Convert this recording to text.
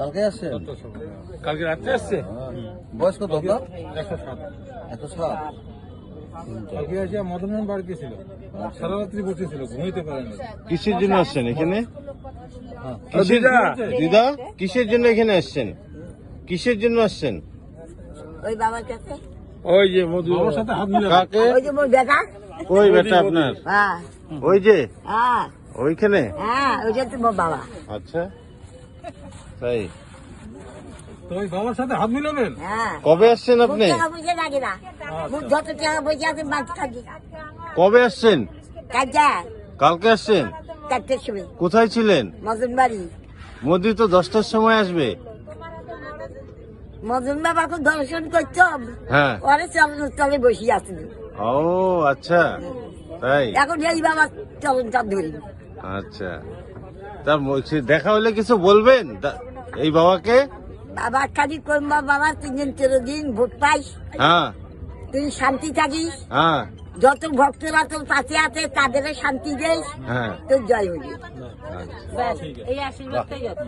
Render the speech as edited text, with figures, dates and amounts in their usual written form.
কালকে আসছে? কালকে রাত্রে আসছে। বয়স কত আপনার? 107। 107। কালকে আসে মদন বাড়ি গেছিল, সারা রাত্রি বসেছিল, ঘুমাইতে পারে না। কিসের জন্য আসছেন এখানে? দিদা, দিদা কিসের জন্য এখানে আসছেন? কিসের জন্য আসছেন? ওই বাবার কাছে, ওই যে মধু বাবার সাথে হাত মিলাবে। কাকে? ওই যে মোর বেটা। ওই বেটা আপনার? হ্যাঁ ওই যে হ্যাঁ ওইখানে? হ্যাঁ, ওইটা তো মোর বাবা। আচ্ছা তাই। তো ওই বাবার সাথে হাত মিলাবেন। হ্যাঁ, কবে আসছেন আপনি? টাকা পয়সা লাগে না, মোর যত টাকা পয়সা আছে মাছ খাবি। কবে আসছেন? কাজা কালকে আসছেন? 4টার সময় কোথায় ছিলেন? মদন বাড়ি। মোদি তো 10টার সময় আসবে। মদন বাবাকে দর্শন করতাম, হ্যাঁ। পরে চরণ তলে বসে আসছিল। ও আচ্ছা তাই। এখন এই বাবার চরণটা ধরি। আচ্ছা তা বলছি, দেখা হলে কিছু বলবেন এই বাবাকে? বাবা খালি করবা, বাবা 3 দিন 13 দিন ভোট পাইস, হ্যাঁ তুই শান্তি থাকিস, হ্যাঁ যত ভক্তরা তোর পাশে আছে তাদের শান্তি দেস, হ্যাঁ। তোর জয় হইবে। আচ্ছা। ব্যাস, এই আশীর্বাদটাই আছে।